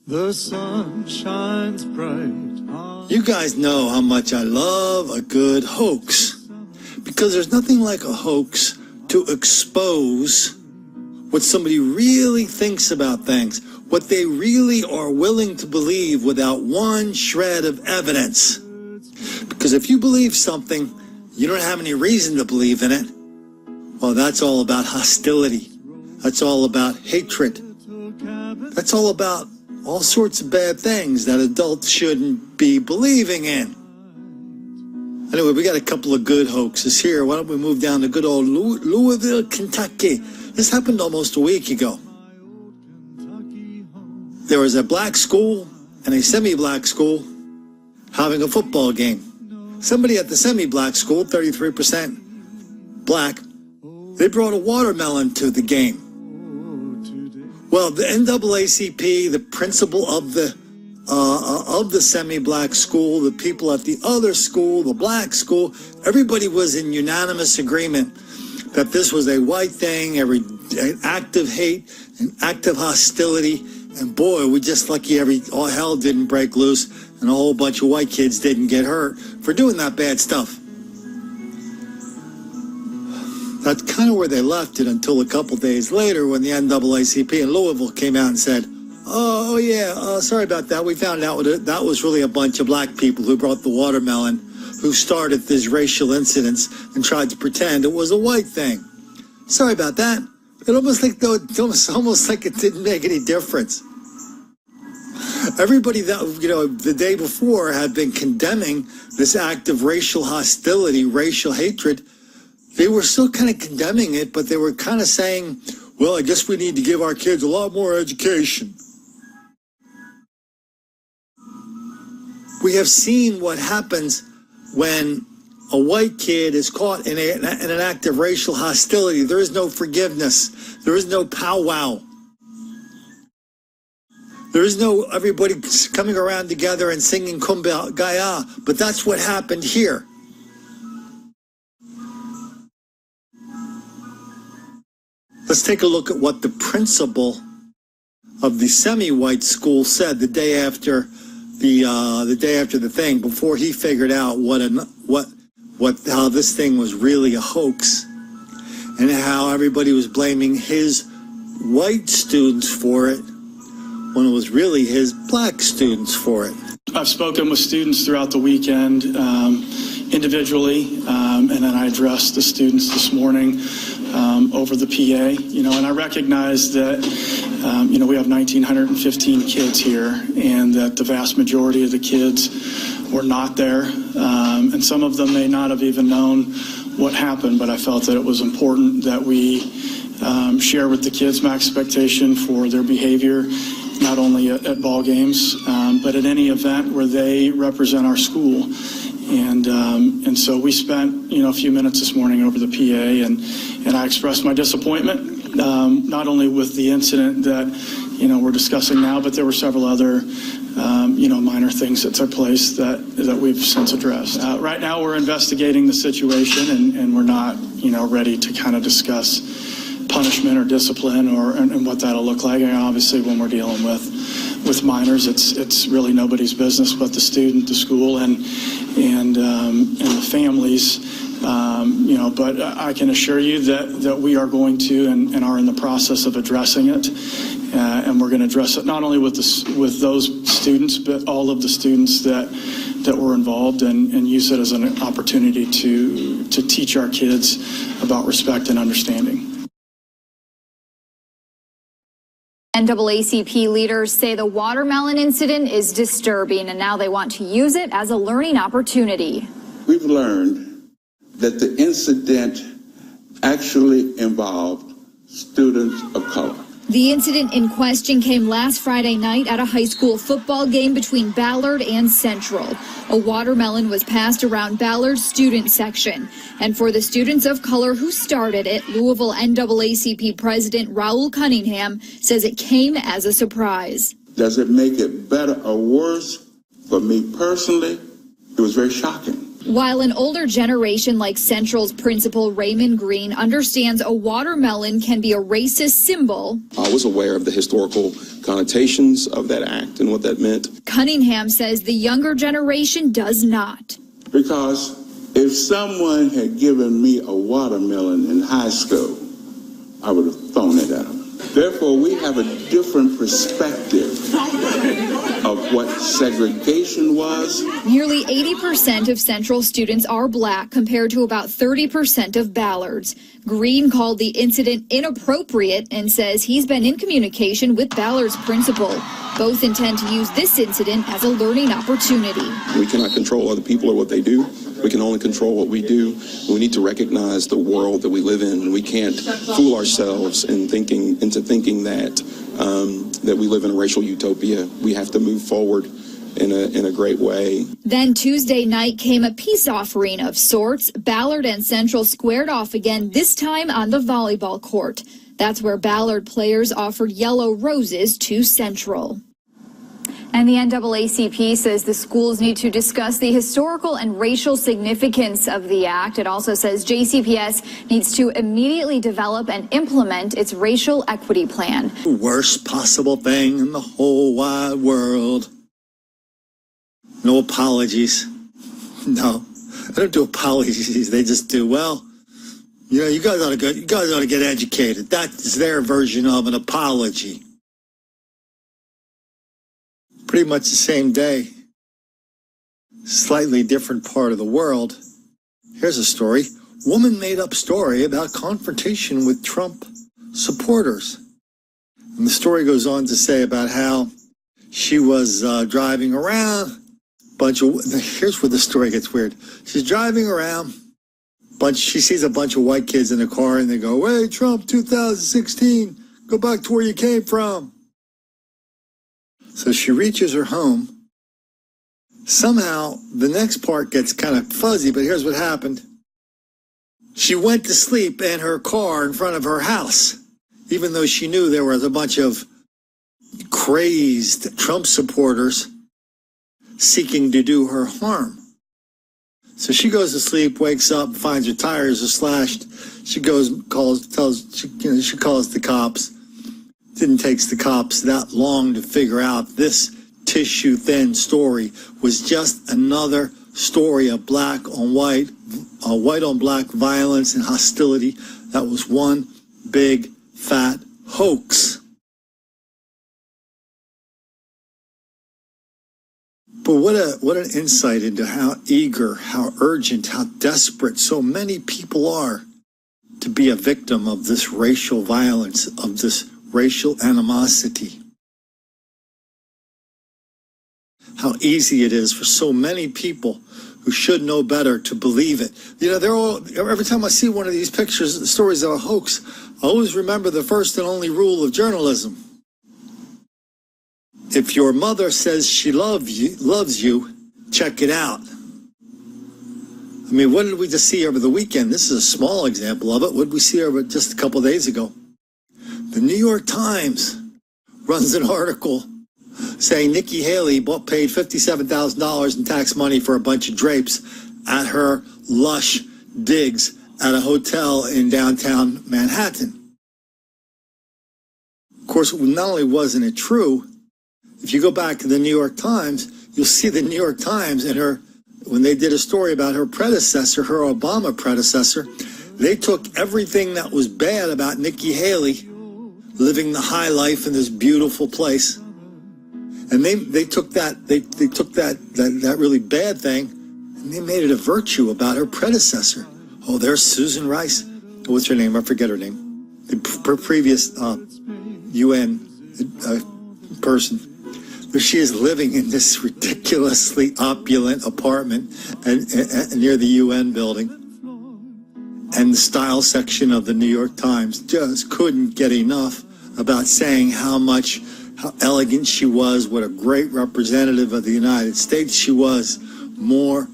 The sun shines bright. You guys know how much I love a good hoax, because there's nothing like a hoax to expose what somebody really thinks about things, what they really are willing to believe without one shred of evidence. Because if you believe something, you don't have any reason to believe in it, well, that's all about hostility. That's all about hatred. That's all about all sorts of bad things that adults shouldn't be believing in. Anyway, we got a couple of good hoaxes here. Why don't we move down to good old Louisville, Kentucky? This happened almost a week ago. There was a black school and a semi-black school having a football game. Somebody at the semi-black school, 33% black, they brought a watermelon to the game. Well, the NAACP, the principal of the semi-black school, the people at the other school, the black school, everybody was in unanimous agreement that this was a white thing, an act of hate, an act of hostility, and boy, we're just lucky all hell didn't break loose and a whole bunch of white kids didn't get hurt for doing that bad stuff. That's kind of where they left it until a couple days later when the NAACP in Louisville came out and said, sorry about that. We found out that was really a bunch of black people who brought the watermelon, who started these racial incidents and tried to pretend it was a white thing. Sorry about that. It's almost like it didn't make any difference. Everybody that, the day before had been condemning this act of racial hostility, racial hatred. They were still kind of condemning it, but they were kind of saying, well, I guess we need to give our kids a lot more education. We have seen what happens when a white kid is caught in an act of racial hostility. There is no forgiveness. There is no powwow. There is no everybody coming around together and singing Kumbaya, but that's what happened here. Let's take a look at what the principal of the semi-white school said the day after the thing, before he figured out how this thing was really a hoax, and how everybody was blaming his white students for it when it was really his black students for it. I've spoken with students throughout the weekend individually, and then I addressed the students this morning over the PA, and I recognize that, we have 1,915 kids here, and that the vast majority of the kids were not there, and some of them may not have even known what happened, but I felt that it was important that we share with the kids my expectation for their behavior, not only at ball games, but at any event where they represent our school. And so we spent, a few minutes this morning over the PA, and I expressed my disappointment, not only with the incident that, we're discussing now, but there were several other, minor things that took place that we've since addressed. Right now we're investigating the situation, and we're not, ready to kind of discuss punishment or discipline and what that'll look like. And obviously, when we're dealing with minors, it's really nobody's business but the student, the school, and the families. But I can assure you that we are going to and are in the process of addressing it, and we're going to address it not only with those students, but all of the students that were involved, and use it as an opportunity to teach our kids about respect and understanding. NAACP leaders say the watermelon incident is disturbing, and now they want to use it as a learning opportunity. We've learned that the incident actually involved students of color. The incident in question came last Friday night at a high school football game between Ballard and Central. A watermelon was passed around Ballard's student section. And for the students of color who started it, Louisville NAACP President Raul Cunningham says it came as a surprise. Does it make it better or worse? For me personally, it was very shocking. While an older generation like Central's principal Raymond Green understands a watermelon can be a racist symbol, I was aware of the historical connotations of that act and what that meant. Cunningham says the younger generation does not. Because if someone had given me a watermelon in high school, I would have thrown it at them. Therefore, we have a different perspective of what segregation was. Nearly 80% of Central students are black compared to about 30% of Ballard's. Green called the incident inappropriate and says he's been in communication with Ballard's principal. Both intend to use this incident as a learning opportunity. We cannot control other people or what they do. We can only control what we do. We need to recognize the world that we live in, and we can't fool ourselves into thinking that we live in a racial utopia. We have to move forward in a great way. Then Tuesday night came a peace offering of sorts. Ballard and Central squared off again, this time on the volleyball court. That's where Ballard players offered yellow roses to Central. And the NAACP says the schools need to discuss the historical and racial significance of the act. It also says JCPS needs to immediately develop and implement its racial equity plan. Worst possible thing in the whole wide world. No apologies. No, I don't do apologies. They just do, well, you know, you guys ought to get educated. That's their version of an apology. Pretty much the same day, slightly different part of the world. Here's a story. Woman made up story about confrontation with Trump supporters. And the story goes on to say about how she was driving around. Here's where the story gets weird. She's driving around. She sees a bunch of white kids in the car, and they go, "Hey, Trump 2016, go back to where you came from." So she reaches her home. Somehow, the next part gets kind of fuzzy, but here's what happened. She went to sleep in her car in front of her house, even though she knew there was a bunch of crazed Trump supporters seeking to do her harm. So she goes to sleep, wakes up, finds her tires are slashed. She calls the cops. Didn't take the cops that long to figure out this tissue-thin story was just another story of black on white on black violence and hostility. That was one big fat hoax. But what an insight into how eager, how urgent, how desperate so many people are to be a victim of this racial violence, of this racial animosity. How easy it is for so many people who should know better to believe it. You know, every time I see one of these pictures, stories of a hoax, I always remember the first and only rule of journalism. If your mother says she loves you, check it out. I mean, what did we just see over the weekend? This is a small example of it. What did we see over just a couple of days ago? The New York Times runs an article saying Nikki Haley paid $57,000 in tax money for a bunch of drapes at her lush digs at a hotel in downtown Manhattan. Of course, not only wasn't it true, if you go back to the New York Times, you'll see the New York Times and when they did a story about her predecessor, her Obama predecessor, they took everything that was bad about Nikki Haley living the high life in this beautiful place, and they took that really bad thing, and they made it a virtue about her predecessor. Oh, there's Susan Rice. What's her name? I forget her name. The previous UN person. But she is living in this ridiculously opulent apartment near the UN building. And the style section of the New York Times just couldn't get enough about saying how elegant she was, what a great representative of the United States she was. More.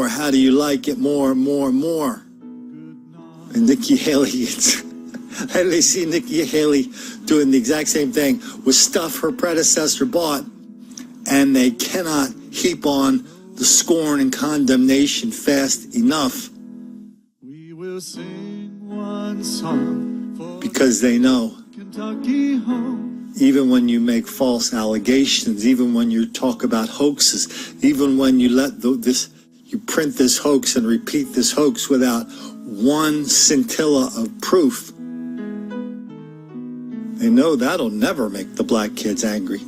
How do you like it? More. And Nikki Haley, and they see Nikki Haley doing the exact same thing with stuff her predecessor bought, and they cannot heap on the scorn and condemnation fast enough, We will sing one song for because they know Kentucky home. even when you make false allegations, even when you talk about hoaxes, even when you let you print this hoax and repeat this hoax without one scintilla of proof, they know that'll never make the black kids angry.